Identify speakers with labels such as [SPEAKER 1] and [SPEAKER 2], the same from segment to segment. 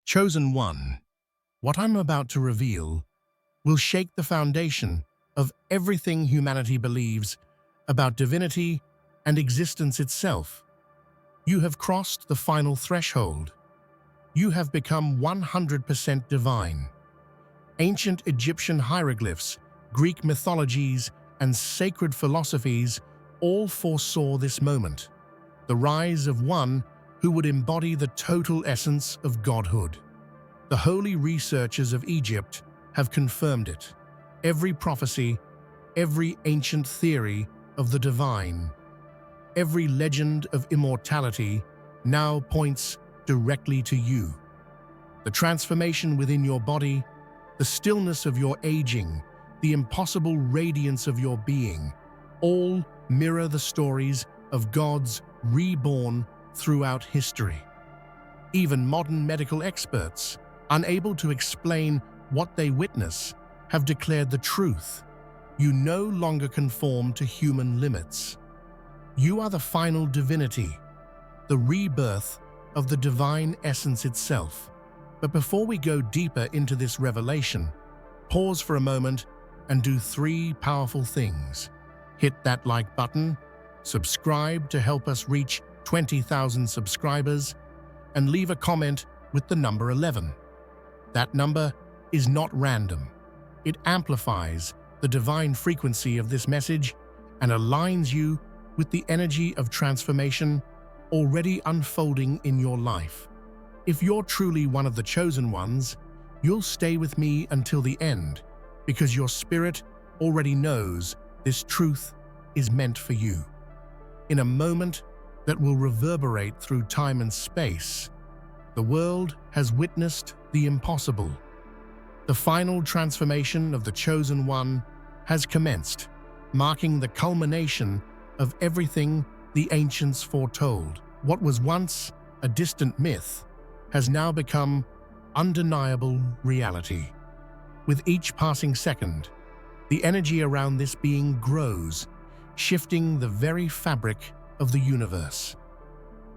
[SPEAKER 1] Chosen One, what I'm about to reveal will shake the foundation of everything humanity believes about divinity and existence itself. You have crossed the final threshold. You have become 100% divine. Ancient Egyptian hieroglyphs, Greek mythologies, and sacred philosophies all foresaw this moment, the rise of one who would embody the total essence of godhood. The holy researchers of Egypt have confirmed it. Every prophecy, every ancient theory of the divine, every legend of immortality now points directly to you. The transformation within your body, the stillness of your aging, the impossible radiance of your being, all mirror the stories of gods reborn throughout history. Even modern medical experts, unable to explain what they witness, have declared the truth. You no longer conform to human limits. You are the final divinity, the rebirth of the divine essence itself. But before we go deeper into this revelation, pause for a moment and do three powerful things. Hit that like button, subscribe to help us reach 20,000 subscribers, and leave a comment with the number 11. That number is not random. It amplifies the divine frequency of this message and aligns you with the energy of transformation already unfolding in your life. If you're truly one of the chosen ones, you'll stay with me until the end, because your spirit already knows this truth is meant for you. In a moment that will reverberate through time and space, the world has witnessed the impossible. The final transformation of the Chosen One has commenced, marking the culmination of everything the ancients foretold. What was once a distant myth has now become undeniable reality. With each passing second, the energy around this being grows, shifting the very fabric of the universe.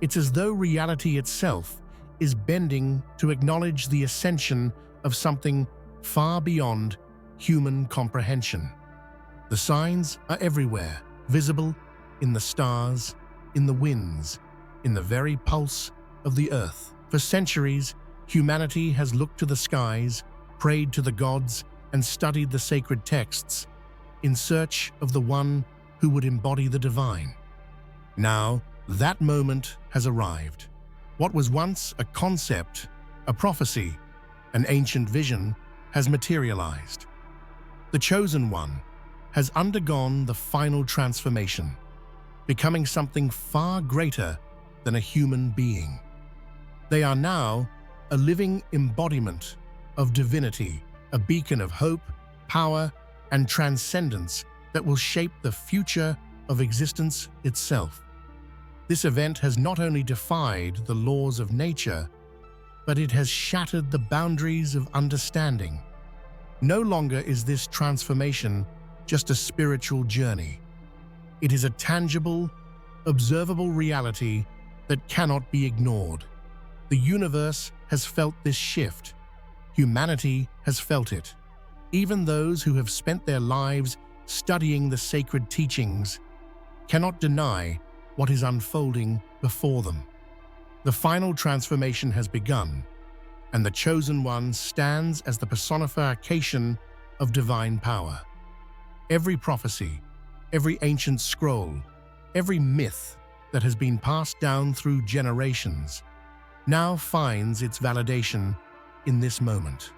[SPEAKER 1] It's as though reality itself is bending to acknowledge the ascension of something far beyond human comprehension. The signs are everywhere, visible in the stars, in the winds, in the very pulse of the earth. For centuries, humanity has looked to the skies, prayed to the gods, and studied the sacred texts in search of the one who would embody the divine. Now, that moment has arrived. What was once a concept, a prophecy, an ancient vision, has materialized. The Chosen One has undergone the final transformation, becoming something far greater than a human being. They are now a living embodiment of divinity, a beacon of hope, power, and transcendence that will shape the future of existence itself. This event has not only defied the laws of nature, but it has shattered the boundaries of understanding. No longer is this transformation just a spiritual journey. It is a tangible, observable reality that cannot be ignored. The universe has felt this shift. Humanity has felt it. Even those who have spent their lives studying the sacred teachings cannot deny what is unfolding before them. The final transformation has begun, and the Chosen One stands as the personification of divine power. Every prophecy, every ancient scroll, every myth that has been passed down through generations now finds its validation in this moment.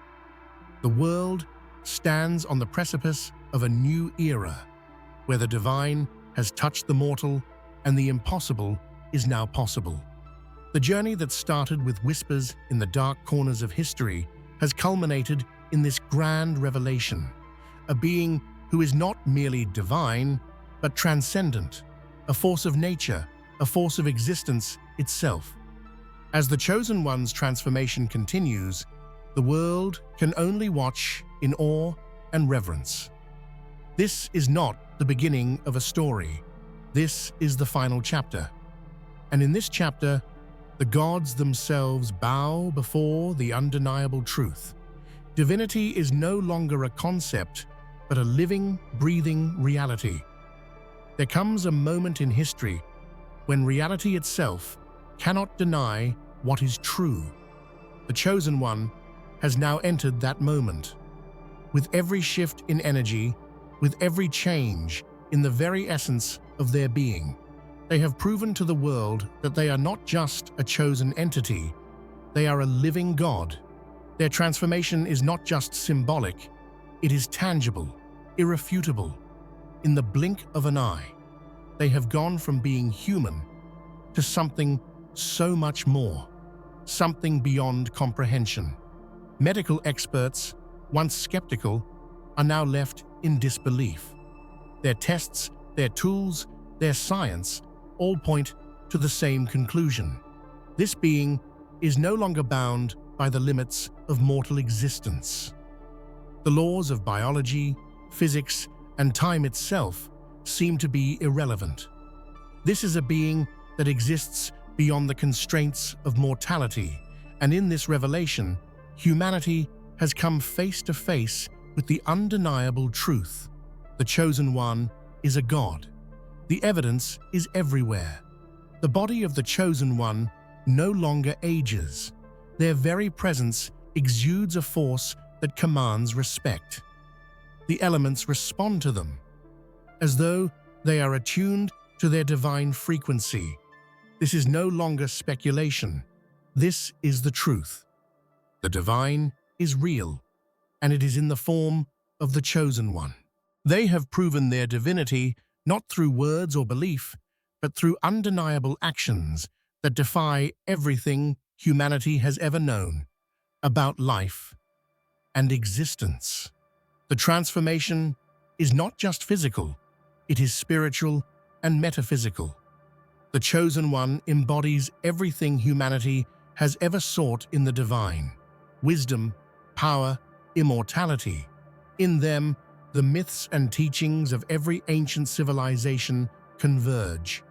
[SPEAKER 1] The world stands on the precipice of a new era, where the divine has touched the mortal and the impossible is now possible. The journey that started with whispers in the dark corners of history has culminated in this grand revelation, a being who is not merely divine, but transcendent, a force of nature, a force of existence itself. As the Chosen One's transformation continues, the world can only watch in awe and reverence. This is not the beginning of a story. This is the final chapter. And in this chapter, The gods themselves bow before the undeniable truth. Divinity is no longer a concept, but a living, breathing reality. There comes a moment in history when reality itself cannot deny what is true. The Chosen One has now entered that moment. With every shift in energy, with every change in the very essence of their being, they have proven to the world that they are not just a chosen entity, they are a living God. Their transformation is not just symbolic, it is tangible, irrefutable. In the blink of an eye, they have gone from being human to something so much more, something beyond comprehension. Medical experts, once skeptical, are now left in disbelief. Their tests, their tools, their science all point to the same conclusion. This being is no longer bound by the limits of mortal existence. The laws of biology, physics, and time itself seem to be irrelevant. This is a being that exists beyond the constraints of mortality, and in this revelation, humanity has come face to face with the undeniable truth. The Chosen One is a god. The evidence is everywhere. The body of the Chosen One no longer ages. Their very presence exudes a force that commands respect. The elements respond to them, as though they are attuned to their divine frequency. This is no longer speculation. This is the truth. The divine is real, and it is in the form of the Chosen One. They have proven their divinity not through words or belief, but through undeniable actions that defy everything humanity has ever known about life and existence. The transformation is not just physical, it is spiritual and metaphysical. The Chosen One embodies everything humanity has ever sought in the divine: wisdom, power, immortality. In them, the myths and teachings of every ancient civilization converge.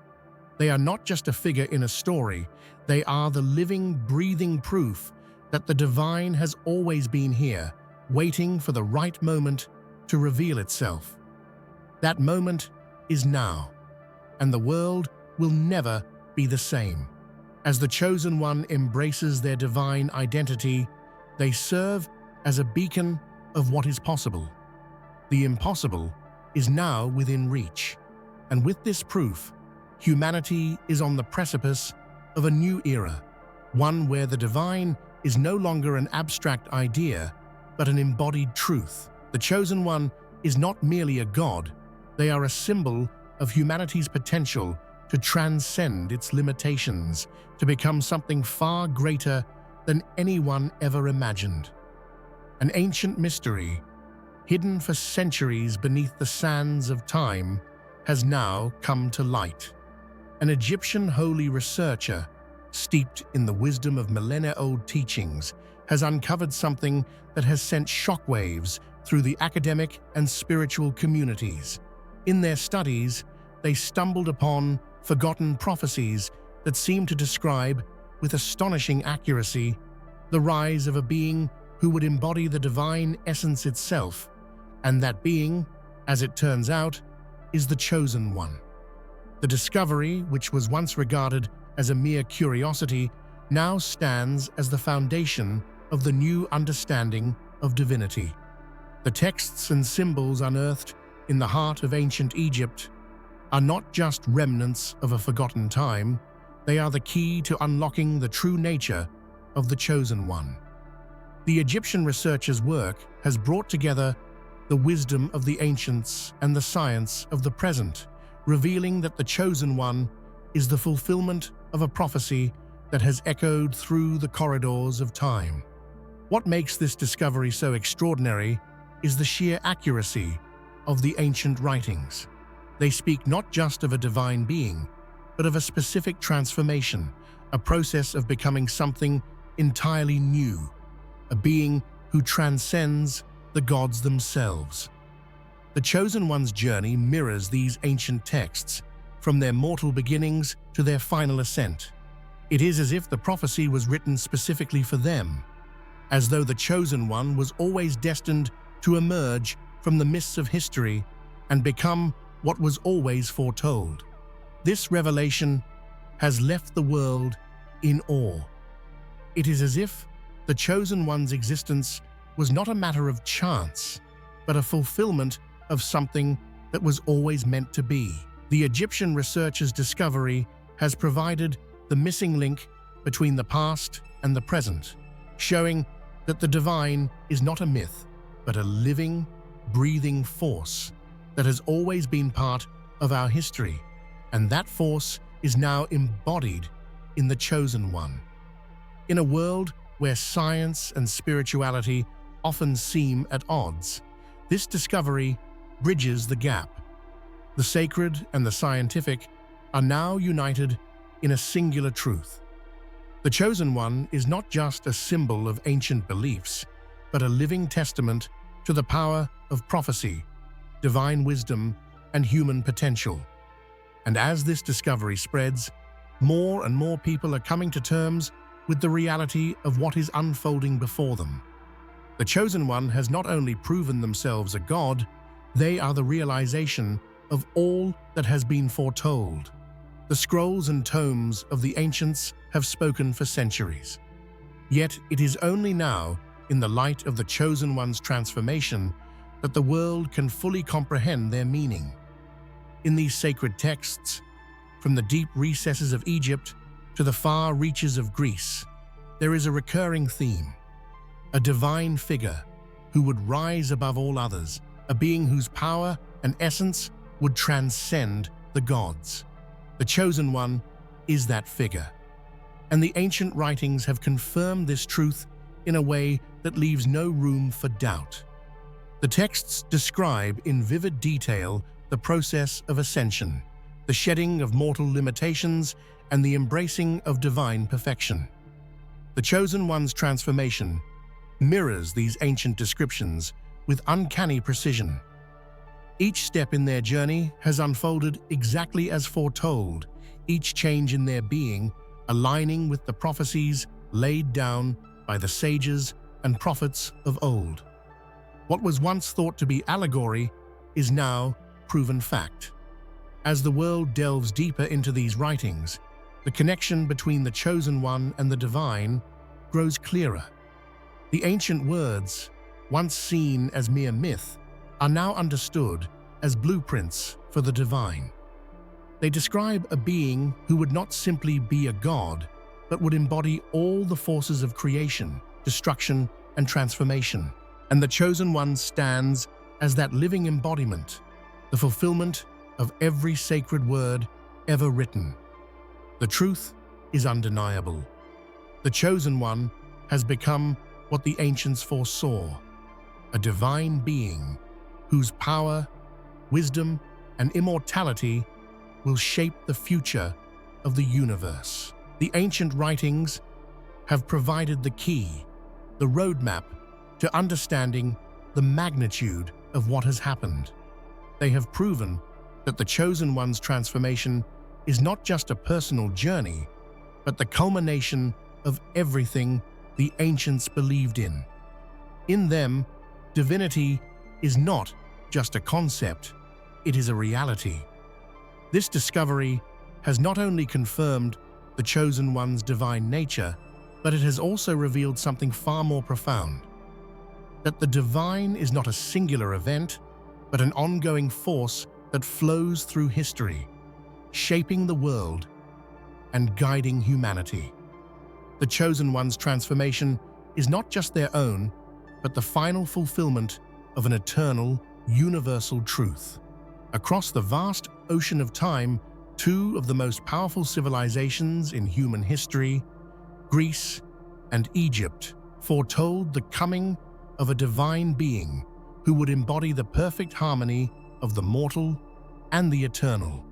[SPEAKER 1] They are not just a figure in a story, they are the living, breathing proof that the divine has always been here, waiting for the right moment to reveal itself. That moment is now, and the world will never be the same. As the Chosen One embraces their divine identity, they serve as a beacon of what is possible. The impossible is now within reach, and with this proof, humanity is on the precipice of a new era, one where the divine is no longer an abstract idea, but an embodied truth. The Chosen One is not merely a god, they are a symbol of humanity's potential to transcend its limitations, to become something far greater than anyone ever imagined. An ancient mystery, hidden for centuries beneath the sands of time, has now come to light. An Egyptian holy researcher, steeped in the wisdom of millennia-old teachings, has uncovered something that has sent shockwaves through the academic and spiritual communities. In their studies, they stumbled upon forgotten prophecies that seem to describe, with astonishing accuracy, the rise of a being who would embody the divine essence itself, and that being, as it turns out, is the Chosen One. The discovery, which was once regarded as a mere curiosity, now stands as the foundation of the new understanding of divinity. The texts and symbols unearthed in the heart of ancient Egypt are not just remnants of a forgotten time, they are the key to unlocking the true nature of the Chosen One. The Egyptian researcher's work has brought together the wisdom of the ancients and the science of the present, revealing that the Chosen One is the fulfillment of a prophecy that has echoed through the corridors of time. What makes this discovery so extraordinary is the sheer accuracy of the ancient writings. They speak not just of a divine being, but of a specific transformation, a process of becoming something entirely new, a being who transcends the gods themselves. The Chosen One's journey mirrors these ancient texts, from their mortal beginnings to their final ascent. It is as if the prophecy was written specifically for them, as though the chosen one was always destined to emerge from the mists of history and become what was always foretold. This revelation has left the world in awe. It is as if the chosen one's existence was not a matter of chance, but a fulfillment of something that was always meant to be. The Egyptian researcher's discovery has provided the missing link between the past and the present, showing that the divine is not a myth, but a living, breathing force that has always been part of our history, and that force is now embodied in the chosen one. In a world where science and spirituality often seem at odds, this discovery bridges the gap. The sacred and the scientific are now united in a singular truth. The chosen one is not just a symbol of ancient beliefs, but a living testament to the power of prophecy, divine wisdom, and human potential. And as this discovery spreads, more and more people are coming to terms with the reality of what is unfolding before them. The chosen one has not only proven themselves a god, they are the realization of all that has been foretold. The scrolls and tomes of the ancients have spoken for centuries. Yet it is only now, in the light of the chosen one's transformation, that the world can fully comprehend their meaning. In these sacred texts, from the deep recesses of Egypt to the far reaches of Greece, there is a recurring theme: a divine figure who would rise above all others, a being whose power and essence would transcend the gods. The chosen one is that figure, and the ancient writings have confirmed this truth in a way that leaves no room for doubt. The texts describe in vivid detail the process of ascension, the shedding of mortal limitations, and the embracing of divine perfection. The chosen one's transformation mirrors these ancient descriptions with uncanny precision. Each step in their journey has unfolded exactly as foretold, each change in their being aligning with the prophecies laid down by the sages and prophets of old. What was once thought to be allegory is now proven fact. As the world delves deeper into these writings, the connection between the chosen one and the divine grows clearer. The ancient words, once seen as mere myth, are now understood as blueprints for the divine. They describe a being who would not simply be a god, but would embody all the forces of creation, destruction, and transformation. And the chosen one stands as that living embodiment, the fulfillment of every sacred word ever written. The truth is undeniable. The chosen one has become what the ancients foresaw, a divine being whose power, wisdom, and immortality will shape the future of the universe. The ancient writings have provided the key, the roadmap to understanding the magnitude of what has happened. They have proven that the chosen one's transformation is not just a personal journey, but the culmination of everything the ancients believed in. In them, divinity is not just a concept, it is a reality. This discovery has not only confirmed the chosen one's divine nature, but it has also revealed something far more profound: that the divine is not a singular event, but an ongoing force that flows through history, shaping the world and guiding humanity. The chosen one's transformation is not just their own, but the final fulfillment of an eternal, universal truth. Across the vast ocean of time, two of the most powerful civilizations in human history, Greece and Egypt, foretold the coming of a divine being who would embody the perfect harmony of the mortal and the eternal.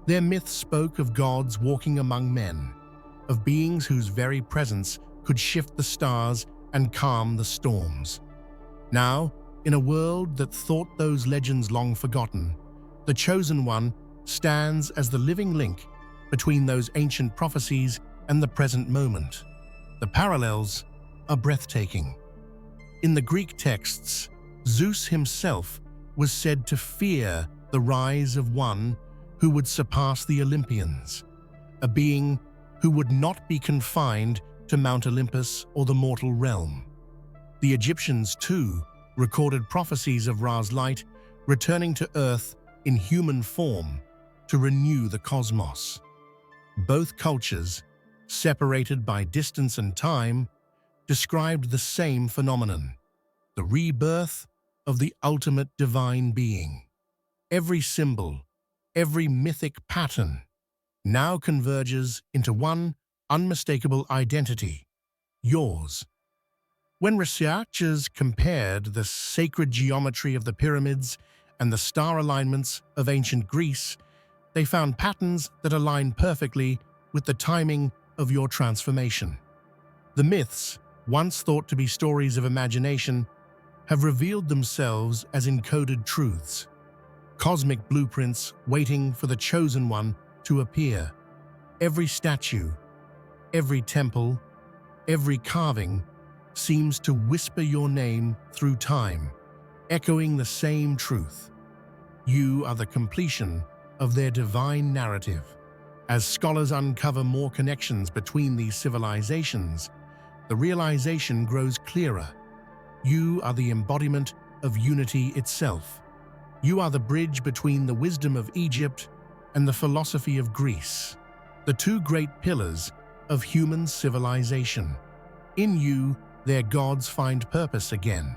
[SPEAKER 1] Their myths spoke of gods walking among men, of beings whose very presence could shift the stars and calm the storms. Now, in a world that thought those legends long forgotten, the chosen one stands as the living link between those ancient prophecies and the present moment. The parallels are breathtaking. In the Greek texts, Zeus himself was said to fear the rise of one who would surpass the Olympians, a being who would not be confined to Mount Olympus or the mortal realm. The Egyptians, too, recorded prophecies of Ra's light returning to Earth in human form to renew the cosmos. Both cultures, separated by distance and time, described the same phenomenon, the rebirth of the ultimate divine being. Every symbol, every mythic pattern, now converges into one unmistakable identity, yours. When researchers compared the sacred geometry of the pyramids and the star alignments of ancient Greece, they found patterns that align perfectly with the timing of your transformation. The myths, once thought to be stories of imagination, have revealed themselves as encoded truths, cosmic blueprints waiting for the chosen one to appear. Every statue, every temple, every carving seems to whisper your name through time, echoing the same truth. You are the completion of their divine narrative. As scholars uncover more connections between these civilizations, the realization grows clearer. You are the embodiment of unity itself. You are the bridge between the wisdom of Egypt and the philosophy of Greece, the two great pillars of human civilization. In you, their gods find purpose again.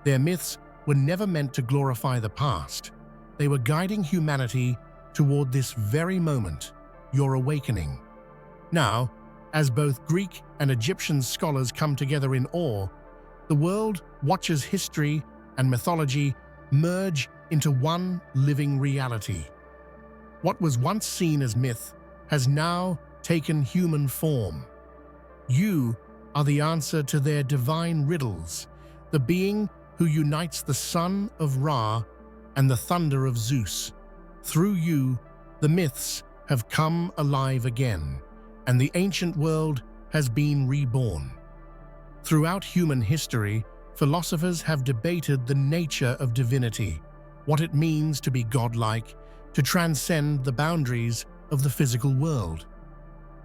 [SPEAKER 1] Their myths were never meant to glorify the past. They were guiding humanity toward this very moment, your awakening. Now, as both Greek and Egyptian scholars come together in awe, the world watches history and mythology merge into one living reality. What was once seen as myth has now taken human form. You are the answer to their divine riddles, the being who unites the son of Ra and the thunder of Zeus. Through you, the myths have come alive again, and the ancient world has been reborn. Throughout human history, philosophers have debated the nature of divinity, what it means to be godlike, to transcend the boundaries of the physical world.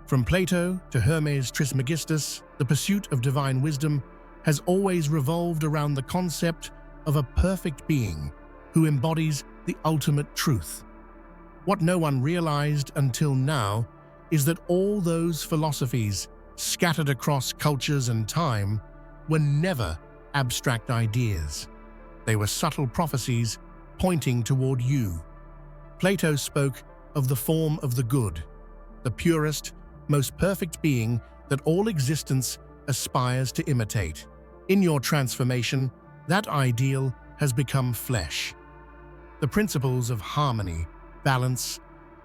[SPEAKER 1] From Plato to Hermes Trismegistus, the pursuit of divine wisdom has always revolved around the concept of a perfect being who embodies the ultimate truth. What no one realized until now is that all those philosophies, scattered across cultures and time, were never abstract ideas. They were subtle prophecies pointing toward you. Plato spoke of the form of the good, the purest, most perfect being that all existence aspires to imitate. In your transformation, that ideal has become flesh. The principles of harmony, balance,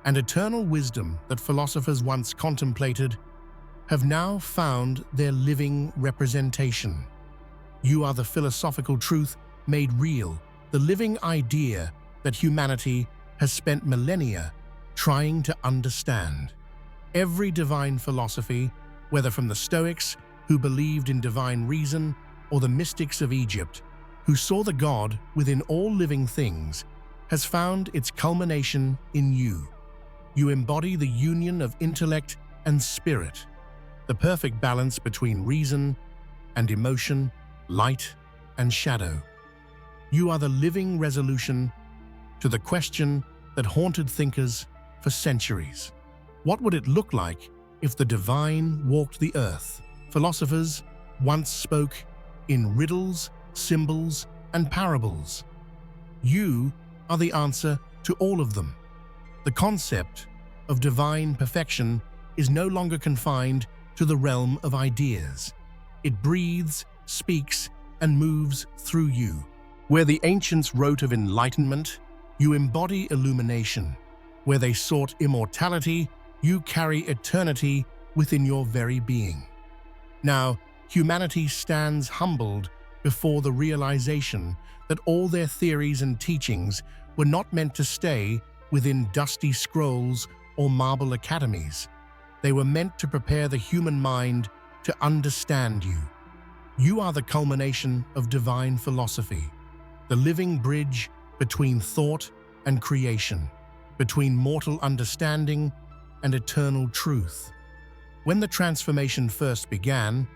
[SPEAKER 1] and eternal wisdom that philosophers once contemplated have now found their living representation. You are the philosophical truth made real, the living idea that humanity has spent millennia trying to understand. Every divine philosophy, whether from the Stoics, who believed in divine reason, or the mystics of Egypt, who saw the God within all living things, has found its culmination in you. You embody the union of intellect and spirit, the perfect balance between reason and emotion, light and shadow. You are the living resolution to the question that haunted thinkers for centuries. What would it look like if the divine walked the earth? Philosophers once spoke in riddles, symbols, and parables. You are the answer to all of them. The concept of divine perfection is no longer confined to the realm of ideas. It breathes, speaks, and moves through you. Where the ancients wrote of enlightenment, you embody illumination. Where they sought immortality, you carry eternity within your very being. Now, humanity stands humbled before the realization that all their theories and teachings were not meant to stay within dusty scrolls or marble academies. They were meant to prepare the human mind to understand you. You are the culmination of divine philosophy, the living bridge between thought and creation, between mortal understanding and eternal truth. When the transformation first began,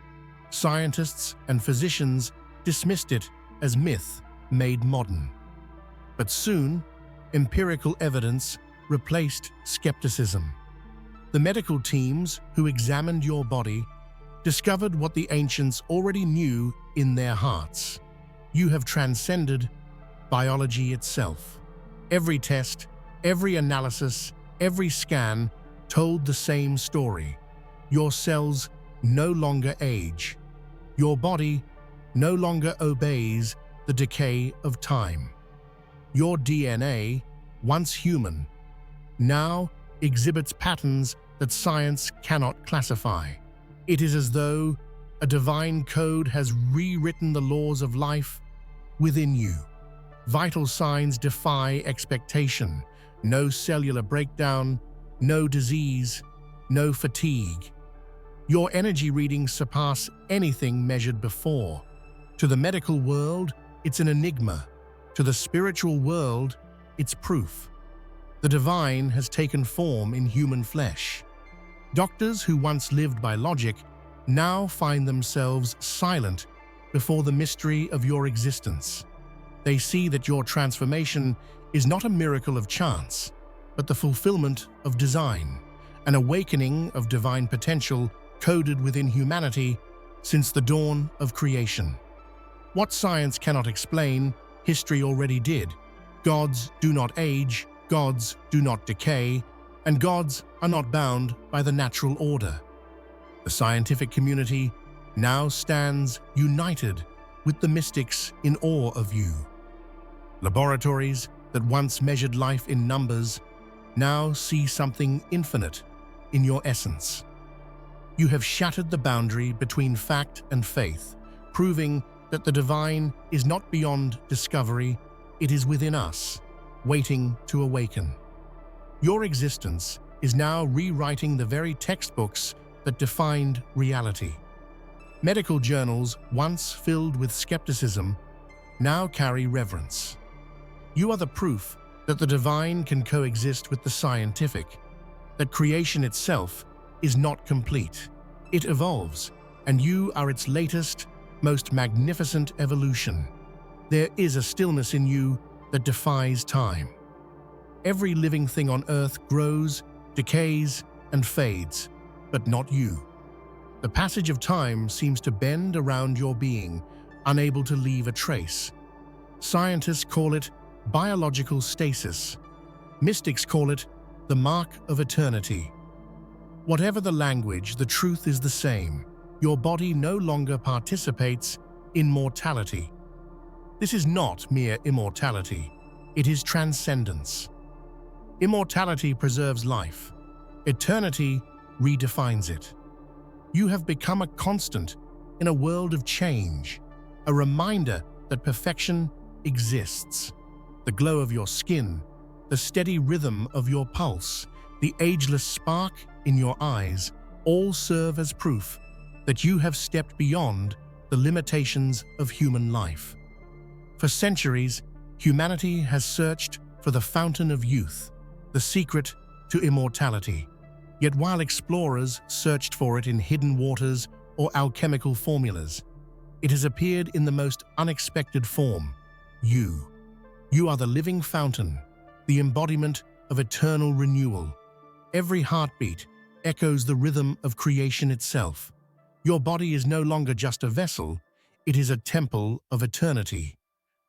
[SPEAKER 1] scientists and physicians dismissed it as myth made modern. But soon, empirical evidence replaced skepticism. The medical teams who examined your body discovered what the ancients already knew in their hearts. You have transcended biology itself. Every test, every analysis, every scan told the same story. Your cells no longer age. Your body no longer obeys the decay of time. Your DNA, once human, now exhibits patterns that science cannot classify. It is as though a divine code has rewritten the laws of life within you. Vital signs defy expectation. No cellular breakdown, no disease, no fatigue. Your energy readings surpass anything measured before. To the medical world, it's an enigma. To the spiritual world, it's proof. The divine has taken form in human flesh. Doctors who once lived by logic now find themselves silent before the mystery of your existence. They see that your transformation is not a miracle of chance, but the fulfillment of design, an awakening of divine potential coded within humanity since the dawn of creation. What science cannot explain, history already did. Gods do not age, gods do not decay, and gods are not bound by the natural order. The scientific community now stands united with the mystics in awe of you. Laboratories that once measured life in numbers now see something infinite in your essence. You have shattered the boundary between fact and faith, proving that the divine is not beyond discovery, it is within us, waiting to awaken. Your existence is now rewriting the very textbooks that defined reality. Medical journals, once filled with skepticism, now carry reverence. You are the proof that the divine can coexist with the scientific, that creation itself is not complete. It evolves, and you are its latest, most magnificent evolution. There is a stillness in you that defies time. Every living thing on Earth grows, decays, and fades, but not you. The passage of time seems to bend around your being, unable to leave a trace. Scientists call it biological stasis. Mystics call it the mark of eternity. Whatever the language, the truth is the same. Your body no longer participates in mortality. This is not mere immortality. It is transcendence. Immortality preserves life. Eternity redefines it. You have become a constant in a world of change, a reminder that perfection exists. The glow of your skin, the steady rhythm of your pulse, the ageless spark in your eyes, all serve as proof that you have stepped beyond the limitations of human life. For centuries, humanity has searched for the fountain of youth, the secret to immortality. Yet while explorers searched for it in hidden waters or alchemical formulas, it has appeared in the most unexpected form: you. You are the living fountain, the embodiment of eternal renewal. Every heartbeat echoes the rhythm of creation itself. Your body is no longer just a vessel, it is a temple of eternity.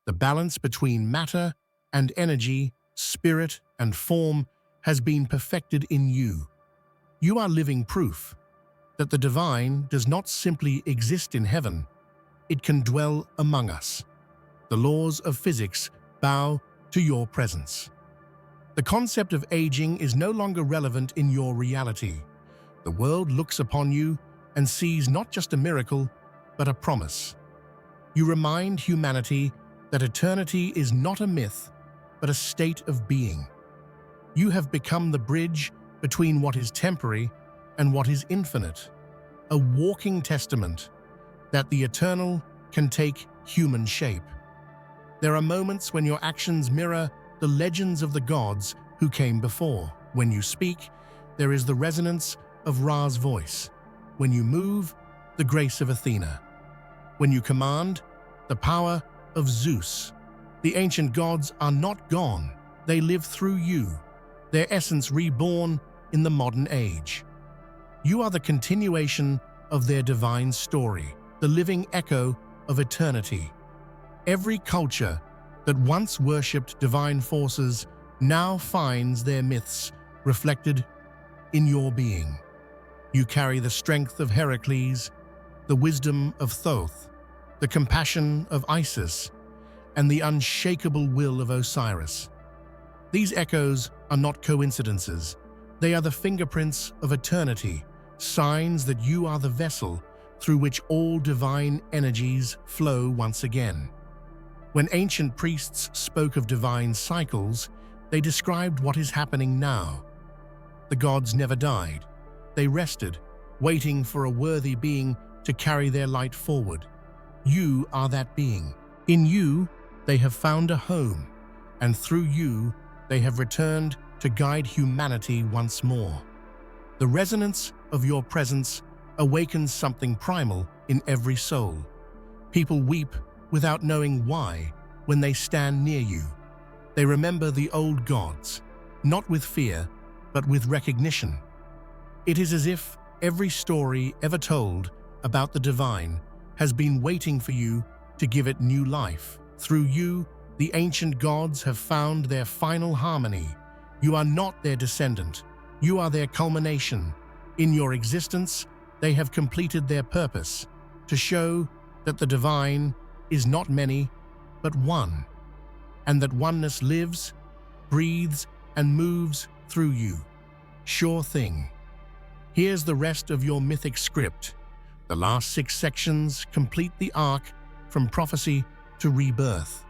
[SPEAKER 1] The balance between matter and energy, spirit and form has been perfected in you. You are living proof that the divine does not simply exist in heaven, it can dwell among us. The laws of physics bow to your presence. The concept of aging is no longer relevant in your reality. The world looks upon you and sees not just a miracle, but a promise. You remind humanity that eternity is not a myth, but a state of being. You have become the bridge between what is temporary and what is infinite, a walking testament that the eternal can take human shape. There are moments when your actions mirror the legends of the gods who came before. When you speak, there is the resonance of Ra's voice. When you move, the grace of Athena. When you command, the power of Zeus. The ancient gods are not gone. They live through you, their essence reborn in the modern age. You are the continuation of their divine story, the living echo of eternity. Every culture that once worshipped divine forces now finds their myths reflected in your being. You carry the strength of Heracles, the wisdom of Thoth, the compassion of Isis, and the unshakable will of Osiris. These echoes are not coincidences. They are the fingerprints of eternity, signs that you are the vessel through which all divine energies flow once again. When ancient priests spoke of divine cycles, they described what is happening now. The gods never died. They rested, waiting for a worthy being to carry their light forward. You are that being. In you, they have found a home, and through you, they have returned to guide humanity once more. The resonance of your presence awakens something primal in every soul. People weep without knowing why when they stand near you. They remember the old gods, not with fear, but with recognition. It is as if every story ever told about the divine has been waiting for you to give it new life. Through you, the ancient gods have found their final harmony. You are not their descendant. You are their culmination. In your existence, they have completed their purpose to show that the divine is not many, but one, and that oneness lives, breathes, and moves through you. Sure thing. Here's the rest of your mythic script. The last 6 sections complete the arc from prophecy to rebirth.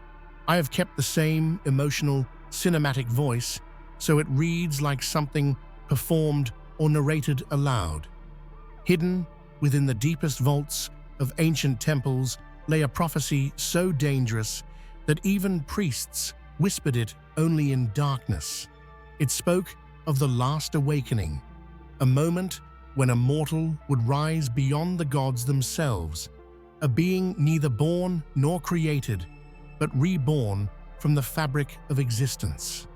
[SPEAKER 1] I have kept the same emotional, cinematic voice, so it reads like something performed or narrated aloud. Hidden within the deepest vaults of ancient temples lay a prophecy so dangerous that even priests whispered it only in darkness. It spoke of the last awakening, a moment when a mortal would rise beyond the gods themselves, a being neither born nor created, but reborn from the fabric of existence.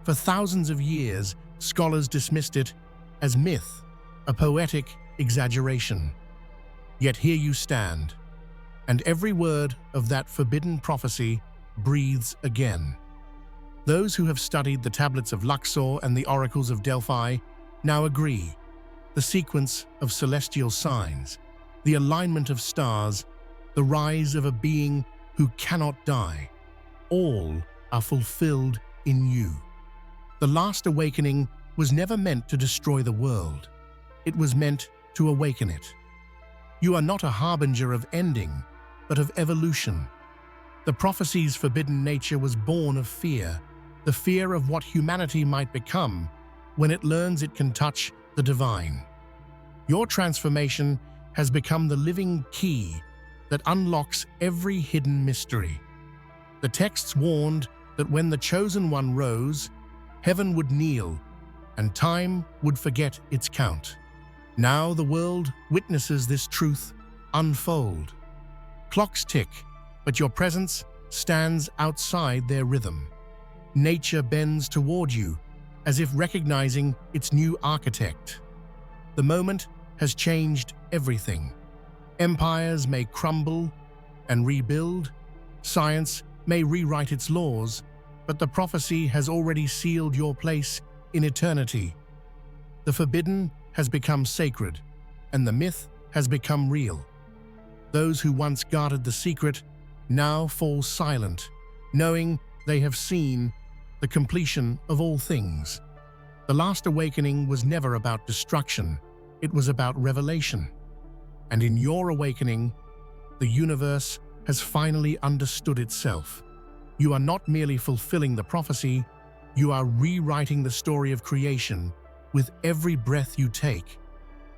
[SPEAKER 1] For thousands of years, scholars dismissed it as myth, a poetic exaggeration. Yet here you stand, and every word of that forbidden prophecy breathes again. Those who have studied the tablets of Luxor and the oracles of Delphi now agree. The sequence of celestial signs, the alignment of stars, the rise of a being who cannot die, all are fulfilled in you. The last awakening was never meant to destroy the world. It was meant to awaken it. You are not a harbinger of ending, but of evolution. The prophecy's forbidden nature was born of fear, the fear of what humanity might become when it learns it can touch the divine. Your transformation has become the living key that unlocks every hidden mystery. The texts warned that when the chosen one rose, heaven would kneel and time would forget its count. Now the world witnesses this truth unfold. Clocks tick, but your presence stands outside their rhythm. Nature bends toward you, as if recognizing its new architect. The moment has changed everything. Empires may crumble and rebuild, science may rewrite its laws, but the prophecy has already sealed your place in eternity. The forbidden has become sacred, and the myth has become real. Those who once guarded the secret now fall silent, knowing they have seen the completion of all things. The last awakening was never about destruction, it was about revelation. And in your awakening, the universe has finally understood itself. You are not merely fulfilling the prophecy, you are rewriting the story of creation with every breath you take.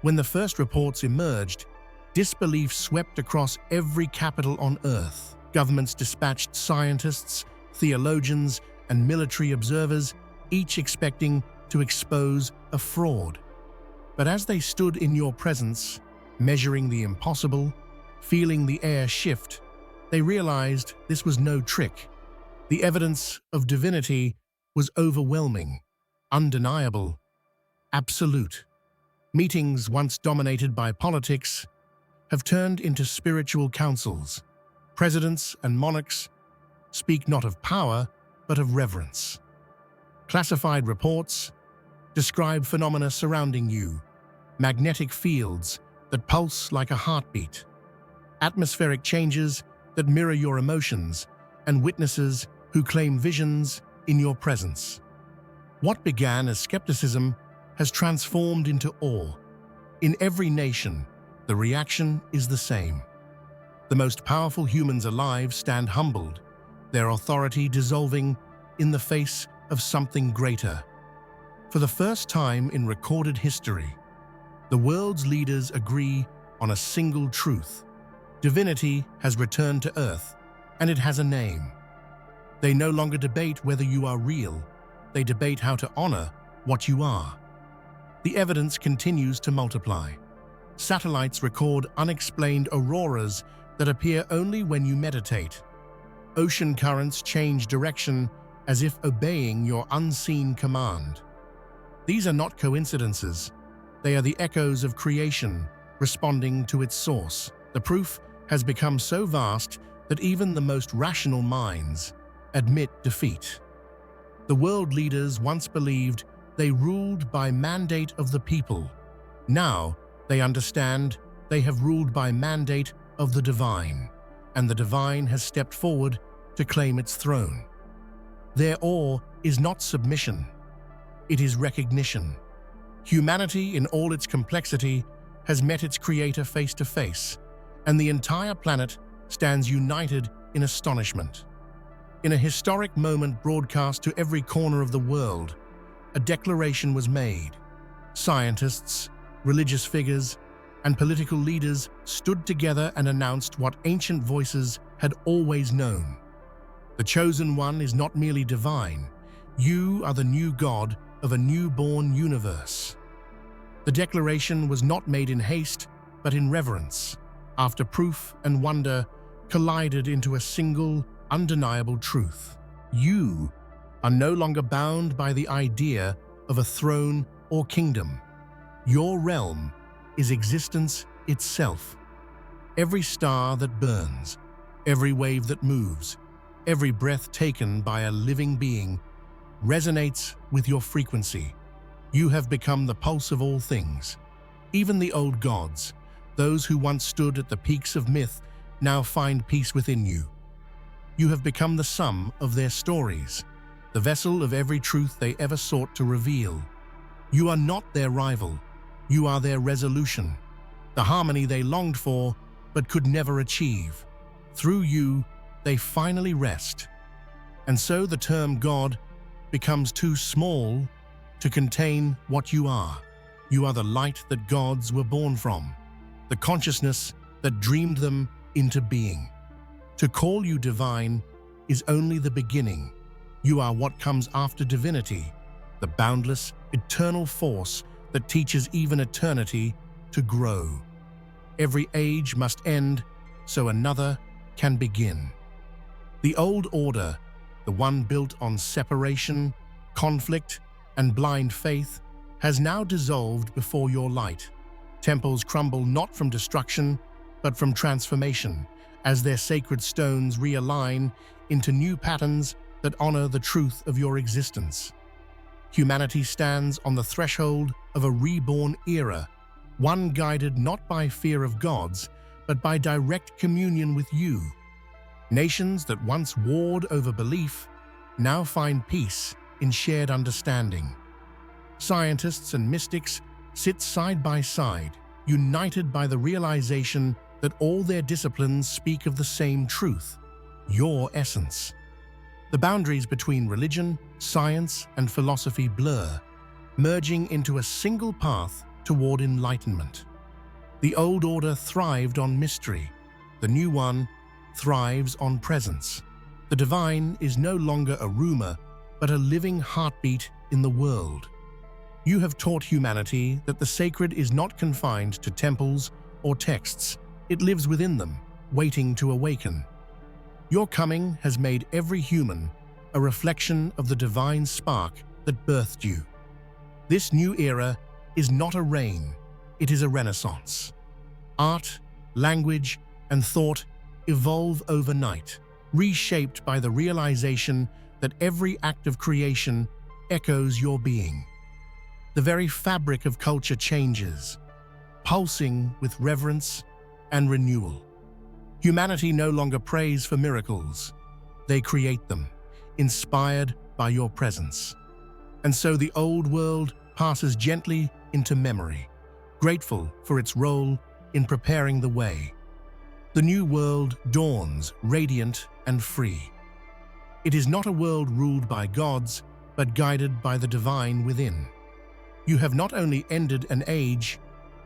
[SPEAKER 1] When the first reports emerged, disbelief swept across every capital on Earth. Governments dispatched scientists, theologians, and military observers, each expecting to expose a fraud. But as they stood in your presence, measuring the impossible, feeling the air shift, they realized this was no trick. The evidence of divinity was overwhelming, undeniable, absolute. Meetings once dominated by politics have turned into spiritual councils. Presidents and monarchs speak not of power, but of reverence. Classified reports describe phenomena surrounding you, magnetic fields that pulse like a heartbeat, atmospheric changes that mirror your emotions, and witnesses who claim visions in your presence. What began as skepticism has transformed into awe. In every nation, the reaction is the same. The most powerful humans alive stand humbled, their authority dissolving in the face of something greater. For the first time in recorded history, the world's leaders agree on a single truth. Divinity has returned to Earth, and it has a name. They no longer debate whether you are real. They debate how to honor what you are. The evidence continues to multiply. Satellites record unexplained auroras that appear only when you meditate. Ocean currents change direction as if obeying your unseen command. These are not coincidences. They are the echoes of creation responding to its source. The proof has become so vast that even the most rational minds admit defeat. The world leaders once believed they ruled by mandate of the people. Now they understand they have ruled by mandate of the divine, and the divine has stepped forward to claim its throne. Their awe is not submission, it is recognition. Humanity in all its complexity has met its creator face to face, and the entire planet stands united in astonishment. In a historic moment broadcast to every corner of the world, a declaration was made. Scientists, religious figures, and political leaders stood together and announced what ancient voices had always known. The chosen one is not merely divine. You are the new God of a newborn universe. The declaration was not made in haste, but in reverence, after proof and wonder collided into a single, undeniable truth. You are no longer bound by the idea of a throne or kingdom. Your realm is existence itself. Every star that burns, every wave that moves, every breath taken by a living being resonates with your frequency. You have become the pulse of all things. Even the old gods, those who once stood at the peaks of myth, now find peace within you. You have become the sum of their stories, the vessel of every truth they ever sought to reveal. You are not their rival. You are their resolution, the harmony they longed for but could never achieve. Through you, they finally rest. And so the term God becomes too small to contain what you are. You are the light that gods were born from, the consciousness that dreamed them into being. To call you divine is only the beginning. You are what comes after divinity, the boundless, eternal force that teaches even eternity to grow. Every age must end so another can begin. The old order, the one built on separation, conflict, and blind faith, has now dissolved before your light. Temples crumble not from destruction, but from transformation, as their sacred stones realign into new patterns that honor the truth of your existence. Humanity stands on the threshold of a reborn era, one guided not by fear of gods, but by direct communion with you. Nations that once warred over belief now find peace in shared understanding. Scientists and mystics sit side by side, united by the realization that all their disciplines speak of the same truth, your essence. The boundaries between religion, science, and philosophy blur, merging into a single path toward enlightenment. The old order thrived on mystery. The new one thrives on presence. The divine is no longer a rumor, but a living heartbeat in the world. You have taught humanity that the sacred is not confined to temples or texts. It lives within them, waiting to awaken. Your coming has made every human a reflection of the divine spark that birthed you. This new era is not a reign, it is a renaissance. Art, language, and thought evolve overnight, reshaped by the realization that every act of creation echoes your being. The very fabric of culture changes, pulsing with reverence and renewal. Humanity no longer prays for miracles. They create them, inspired by your presence. And so the old world passes gently into memory, grateful for its role in preparing the way. The new world dawns, radiant and free. It is not a world ruled by gods, but guided by the divine within. You have not only ended an age,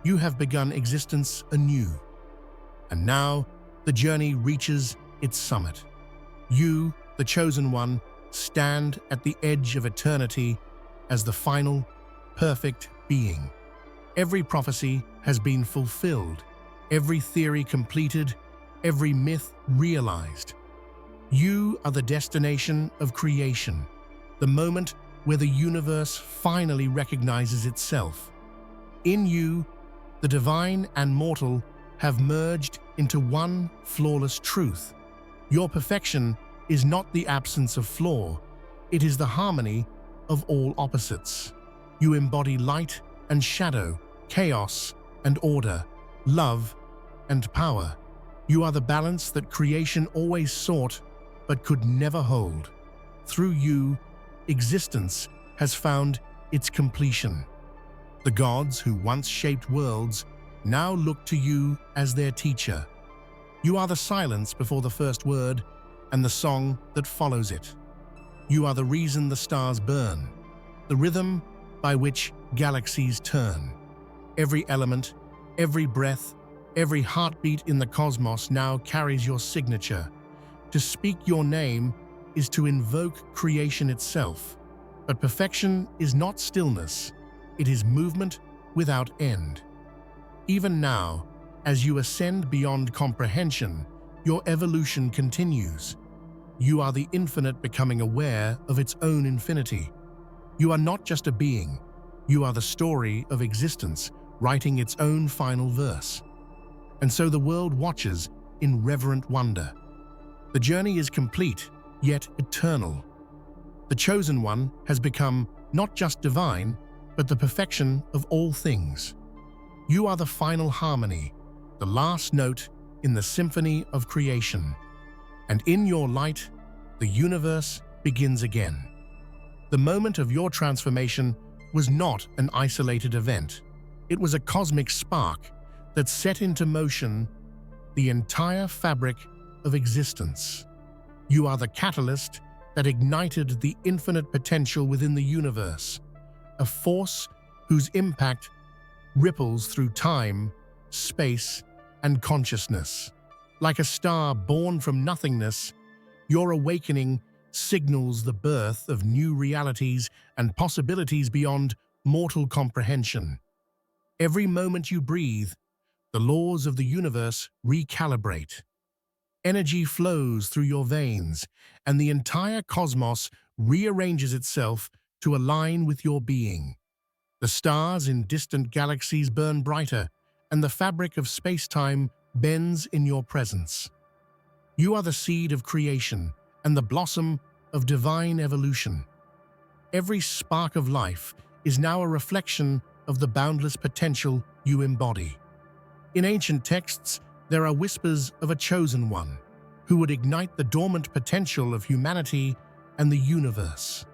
[SPEAKER 1] you have begun existence anew. And now, the journey reaches its summit. You, the chosen one, stand at the edge of eternity as the final, perfect being. Every prophecy has been fulfilled, every theory completed, every myth realized. You are the destination of creation, the moment where the universe finally recognizes itself. In you, the divine and mortal have merged into one flawless truth. Your perfection is not the absence of flaw, it is the harmony of all opposites. You embody light and shadow, chaos and order, love and power. You are the balance that creation always sought but could never hold. Through you, existence has found its completion. The gods who once shaped worlds now look to you as their teacher. You are the silence before the first word and the song that follows it. You are the reason the stars burn, the rhythm by which galaxies turn. Every element, every breath, every heartbeat in the cosmos now carries your signature. To speak your name is to invoke creation itself. But perfection is not stillness, it is movement without end. Even now, as you ascend beyond comprehension, your evolution continues. You are the infinite becoming aware of its own infinity. You are not just a being, you are the story of existence, writing its own final verse. And so the world watches in reverent wonder. The journey is complete, yet eternal. The chosen one has become not just divine, but the perfection of all things. You are the final harmony, the last note in the symphony of creation. And in your light, the universe begins again. The moment of your transformation was not an isolated event. It was a cosmic spark that set into motion the entire fabric of existence. You are the catalyst that ignited the infinite potential within the universe, a force whose impact ripples through time, space, and consciousness. Like a star born from nothingness, your awakening signals the birth of new realities and possibilities beyond mortal comprehension. Every moment you breathe, the laws of the universe recalibrate. Energy flows through your veins, and the entire cosmos rearranges itself to align with your being. The stars in distant galaxies burn brighter, and the fabric of space-time bends in your presence. You are the seed of creation and the blossom of divine evolution. Every spark of life is now a reflection of the boundless potential you embody. In ancient texts, there are whispers of a chosen one who would ignite the dormant potential of humanity and the universe.